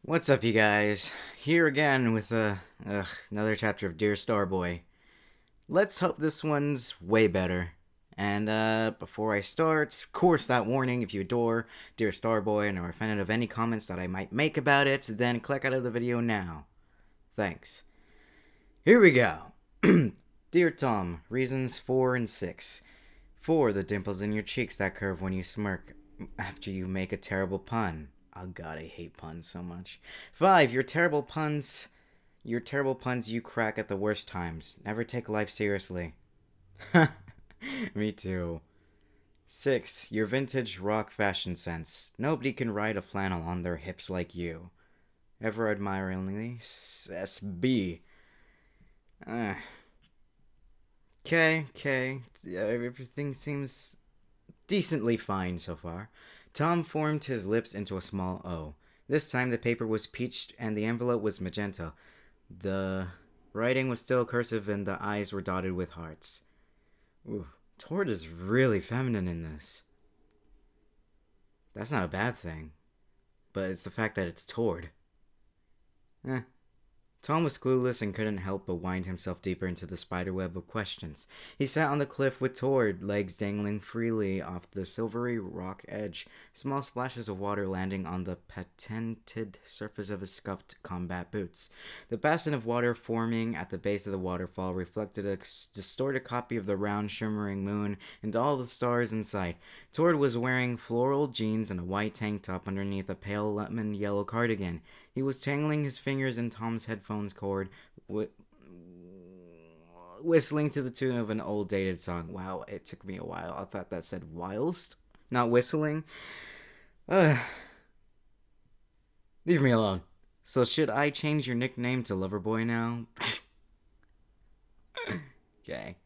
What's up, you guys? Here again with another chapter of Dear Starboy. Let's hope this one's way better. And before I start, of course, that warning: if you adore Dear Starboy and are offended of any comments that I might make about it, then click out of the video now. Thanks. Here we go. Dear Tom, reasons 4 and 6. 4. The dimples in your cheeks that curve when you smirk after you make a terrible pun. Oh god, I hate puns so much. 5. Your terrible puns you crack at the worst times. Never take life seriously. Me too. 6. Your vintage rock fashion sense. Nobody can ride a flannel on their hips like you. Ever admiringly, SB. Okay. Everything seems decently fine so far. Tom formed his lips into a small O. This time the paper was peached and the envelope was magenta. The writing was still cursive and the eyes were dotted with hearts. Ooh, Tord is really feminine in this. That's not a bad thing. But it's the fact that it's Tord. Tom was clueless and couldn't help but wind himself deeper into the spiderweb of questions. He sat on the cliff with Tord, legs dangling freely off the silvery rock edge, small splashes of water landing on the patented surface of his scuffed combat boots. The basin of water forming at the base of the waterfall reflected a distorted copy of the round, shimmering moon and all the stars in sight. Tord was wearing floral jeans and a white tank top underneath a pale lemon yellow cardigan. He was tangling his fingers in Tom's headphones cord, whistling to the tune of an old dated song. Wow, it took me a while. I thought that said whilst, not whistling. Leave me alone. So should I change your nickname to Loverboy now? Okay.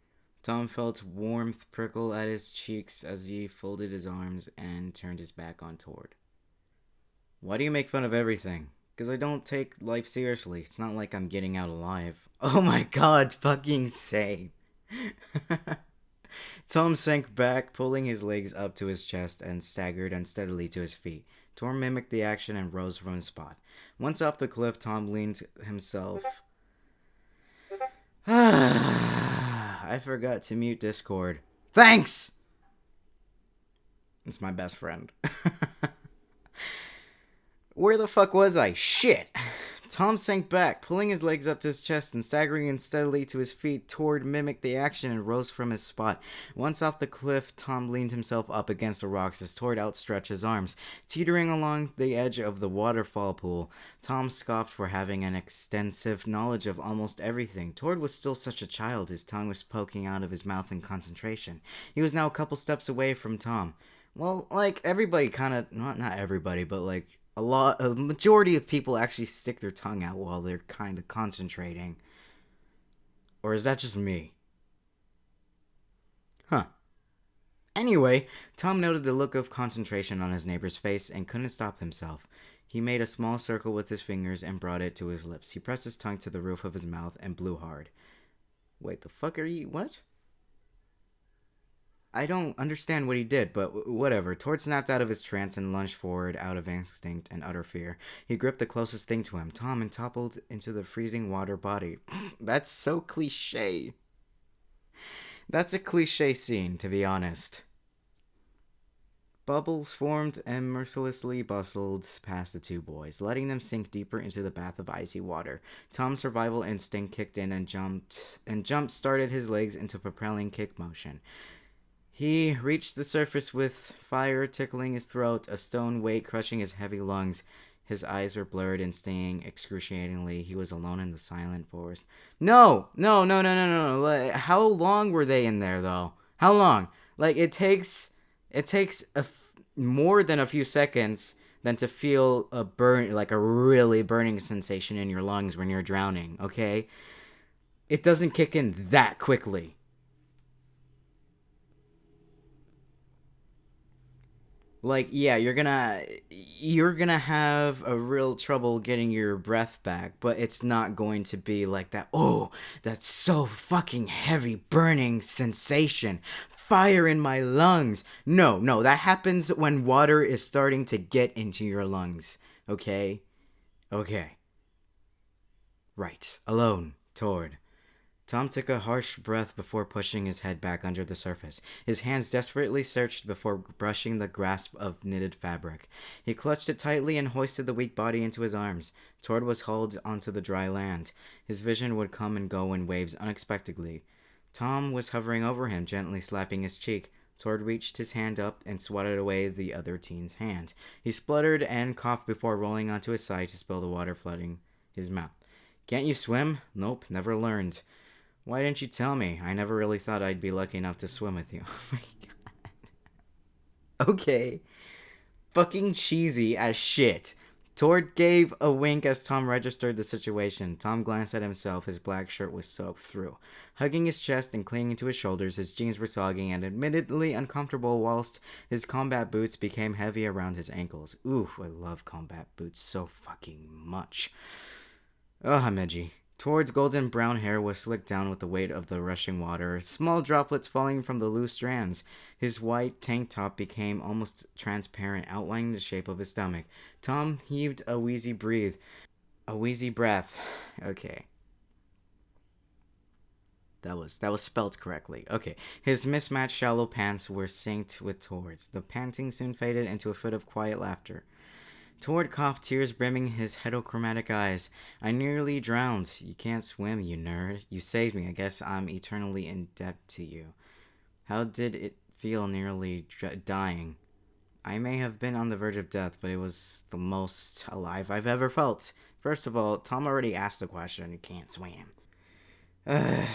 Tom felt warmth prickle at his cheeks as he folded his arms and turned his back on Tord. Why do you make fun of everything? Because I don't take life seriously. It's not like I'm getting out alive. Oh my god, fucking same. Tom sank back, pulling his legs up to his chest, and staggered unsteadily to his feet. Tom mimicked the action and rose from his spot. Once off the cliff, Tom leaned himself. I forgot to mute Discord. Thanks! It's my best friend. Where the fuck was I? Shit! Tom sank back, pulling his legs up to his chest and staggering unsteadily to his feet. Tord mimicked the action and rose from his spot. Once off the cliff, Tom leaned himself up against the rocks as Tord outstretched his arms. Teetering along the edge of the waterfall pool, Tom scoffed for having an extensive knowledge of almost everything. Tord was still such a child. His tongue was poking out of his mouth in concentration. He was now a couple steps away from Tom. Well, like, everybody kind of, not everybody, but like, a majority of people actually stick their tongue out while they're kind of concentrating. Or is that just me? Huh. Anyway, Tom noted the look of concentration on his neighbor's face and couldn't stop himself. He made a small circle with his fingers and brought it to his lips. He pressed his tongue to the roof of his mouth and blew hard. Wait, the fuck are you... What? I don't understand what he did, but whatever. Tord snapped out of his trance and lunged forward out of instinct and utter fear. He gripped the closest thing to him, Tom, and toppled into the freezing water body. That's so cliche. That's a cliche scene, to be honest. Bubbles formed and mercilessly bustled past the two boys, letting them sink deeper into the bath of icy water. Tom's survival instinct kicked in and jump-started his legs into propelling kick motion. He reached the surface with fire tickling his throat, a stone weight crushing his heavy lungs. His eyes were blurred and stinging excruciatingly. He was alone in the silent forest. No. Like, how long were they in there, though? How long? Like, it takes more than a few seconds than to feel a burn, like a really burning sensation in your lungs when you're drowning, okay? It doesn't kick in that quickly. Like, yeah, you're gonna have a real trouble getting your breath back, but it's not going to be like that. Oh, that's so fucking heavy burning sensation, fire in my lungs. No, that happens when water is starting to get into your lungs. Okay, Okay. Right. Alone. Tord. Tom took a harsh breath before pushing his head back under the surface. His hands desperately searched before brushing the grasp of knitted fabric. He clutched it tightly and hoisted the weak body into his arms. Tord was hauled onto the dry land. His vision would come and go in waves unexpectedly. Tom was hovering over him, gently slapping his cheek. Tord reached his hand up and swatted away the other teen's hand. He spluttered and coughed before rolling onto his side to spill the water flooding his mouth. Can't you swim? Nope, never learned. Why didn't you tell me? I never really thought I'd be lucky enough to swim with you. Oh my god. Okay. Fucking cheesy as shit. Tord gave a wink as Tom registered the situation. Tom glanced at himself. His black shirt was soaked through. Hugging his chest and clinging to his shoulders, his jeans were soggy and admittedly uncomfortable, whilst his combat boots became heavy around his ankles. Ooh, I love combat boots so fucking much. Ugh, I'm edgy. Tord's golden brown hair was slicked down with the weight of the rushing water, small droplets falling from the loose strands. His white tank top became almost transparent, outlining the shape of his stomach. Tom heaved a wheezy breath. Okay. That was spelt correctly. Okay. His mismatched shallow pants were synced with Tord's. The panting soon faded into a fit of quiet laughter. Tord coughed, tears brimming his heterochromatic eyes. I nearly drowned. You can't swim, you nerd. You saved me. I guess I'm eternally in debt to you. How did it feel nearly dying? I may have been on the verge of death, but it was the most alive I've ever felt. First of all, Tom already asked the question. You can't swim. The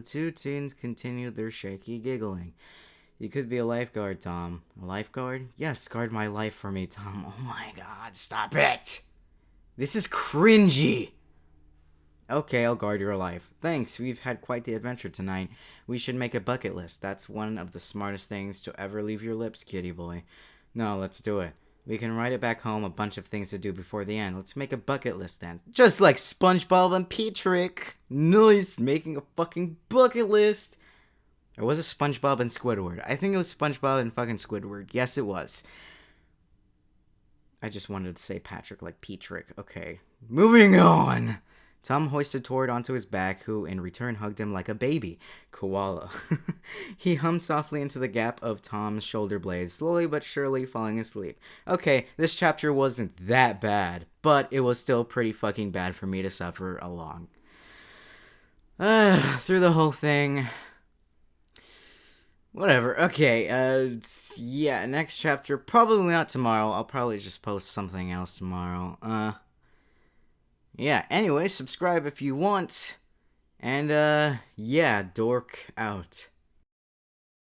two teens continued their shaky giggling. You could be a lifeguard, Tom. A lifeguard? Yes, guard my life for me, Tom. Oh my god, stop it! This is cringy! Okay, I'll guard your life. Thanks, we've had quite the adventure tonight. We should make a bucket list. That's one of the smartest things to ever leave your lips, kitty boy. No, let's do it. We can write it back home, a bunch of things to do before the end. Let's make a bucket list then. Just like SpongeBob and Patrick. Nice, making a fucking bucket list. Or was it SpongeBob and Squidward? I think it was SpongeBob and fucking Squidward. Yes, it was. I just wanted to say Patrick like Patrick. Okay. Moving on. Tom hoisted Tord onto his back, who in return hugged him like a baby. Koala. He hummed softly into the gap of Tom's shoulder blades, slowly but surely falling asleep. Okay, this chapter wasn't that bad, but it was still pretty fucking bad for me to suffer along. Through the whole thing. Whatever. Okay. Yeah. Next chapter. Probably not tomorrow. I'll probably just post something else tomorrow. Yeah. Anyway, subscribe if you want. And yeah, dork out.